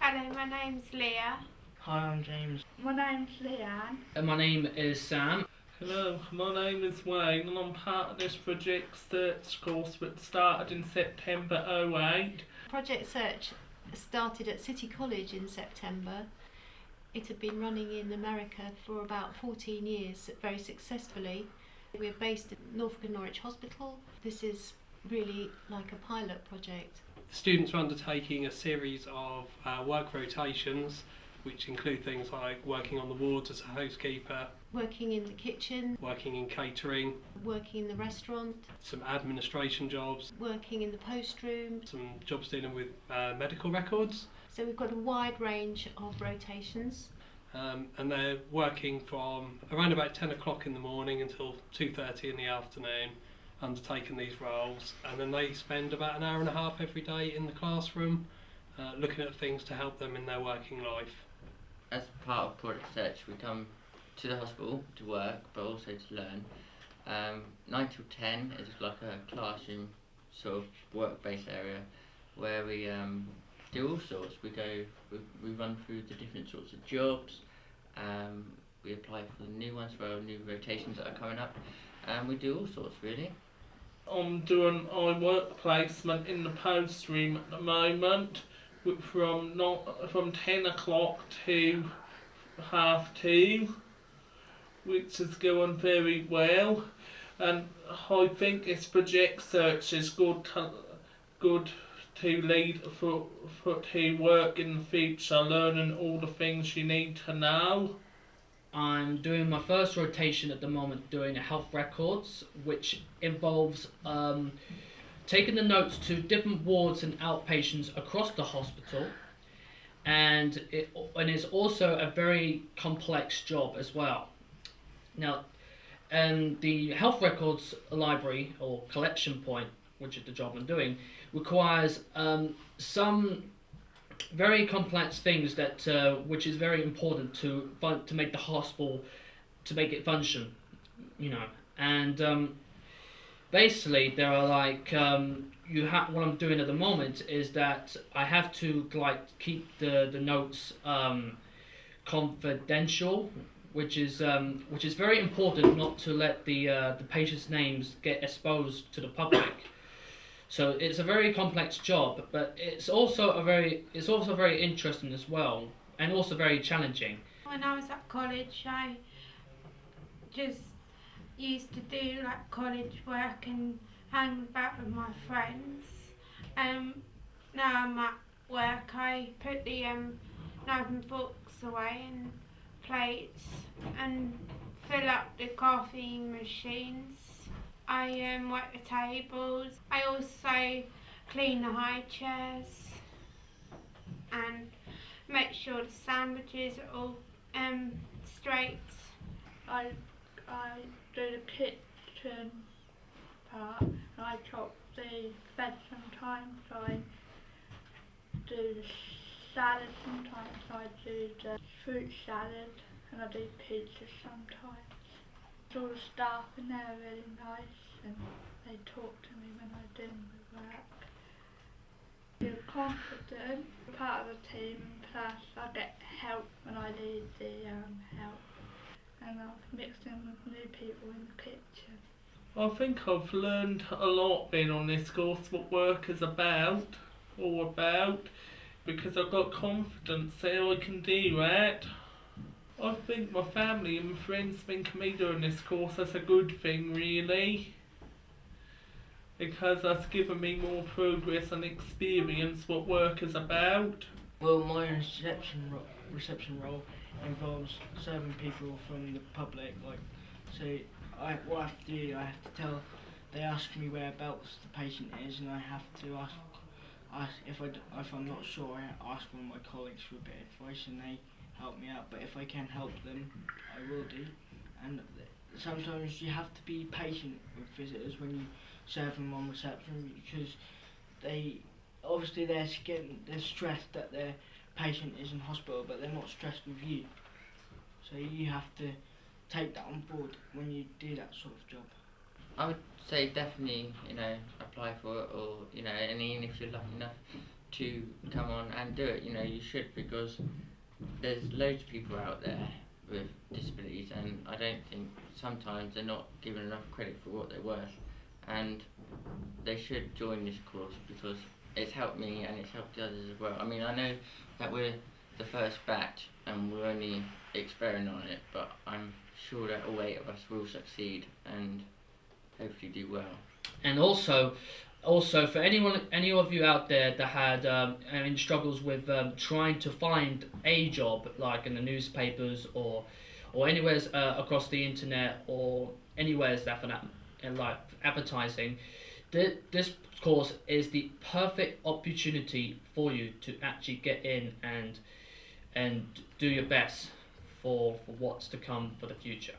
Hello, my name's Leah. Hi, I'm James. My name's Leanne. And my name is Sam. Hello, my name is Wayne and I'm part of this Project Search course which started in September 08. Project Search started at City College in September. It had been running in America for about 14 years, very successfully. We're based at Norwich Hospital. This is really like a pilot project. Students are undertaking a series of work rotations, which include things like working on the wards as a housekeeper, Working in the kitchen, working in catering, working in the restaurant, some administration jobs, working in the post room. some jobs dealing with medical records. So we've got a wide range of rotations. And they're working from around about 10 o'clock in the morning until 2:30 in the afternoon, undertaking these roles, and then they spend about an hour and a half every day in the classroom looking at things to help them in their working life. As part of Project Search, we come to the hospital to work, but also to learn. 9 till 10 is like a classroom sort of work-based area where we do all sorts. We run through the different sorts of jobs. We apply for the new ones for our new rotations that are coming up, and we do all sorts really. I'm doing my work placement in the post room at the moment from 10 o'clock to 2:30, which is going very well, and I think this Project Search is good to lead for to work in the future, learning all the things you need to know. I'm doing my first rotation at the moment, doing health records, which involves taking the notes to different wards and outpatients across the hospital, and it's also a very complex job as well. Now, the health records library or collection point, which is the job I'm doing, requires some very complex things that which is very important to make the hospital, to make it function, and basically there are like what I'm doing at the moment is that I have to keep the notes confidential, which is very important not to let the patient's names get exposed to the public. So it's a very complex job, but it's also very interesting as well, and also very challenging. When I was at college, I just used to do like college work and hang about with my friends. Now I'm at work, I put the knife and forks away and plates and fill up the coffee machines. I wipe the tables. I also clean the high chairs and make sure the sandwiches are all straight. I do the kitchen part, and I chop the veg sometimes. I do the salad sometimes. I do the fruit salad, and I do pizza sometimes. All the staff in there are really nice, and they talk to me when I do my work. I feel confident, part of the team, plus I get help when I need the help, and I've mixed in with new people in the kitchen. I think I've learned a lot being on this course, what work is all about, because I've got confidence that I can do that. I think my family and my friends think of me doing this course as a good thing really, because that's given me more progress and experience what work is about. Well, my reception role involves serving people from the public. What I have to do, I have to tell. They ask me whereabouts the patient is, and I have to ask if I'm not sure. I ask one of my colleagues for a bit of advice, and they help me out. But if I can help them, I will do. And sometimes you have to be patient with visitors when you serve them on reception, because they're stressed that their patient is in hospital, but they're not stressed with you. So you have to take that on board when you do that sort of job. I would say definitely, apply for it, or and even if you're lucky enough to come on and do it. You know, you should, because there's loads of people out there with disabilities, and I don't think sometimes they're not given enough credit for what they're worth, and they should join this course because it's helped me and it's helped the others as well. I mean, I know that we're the first batch and we're only experimenting on it, but I'm sure that all 8 of us will succeed and hopefully do well. And also for any of you out there that had any struggles with trying to find a job, like in the newspapers or anywhere across the internet or anywhere that for that, and like advertising, this course is the perfect opportunity for you to actually get in and do your best for what's to come for the future.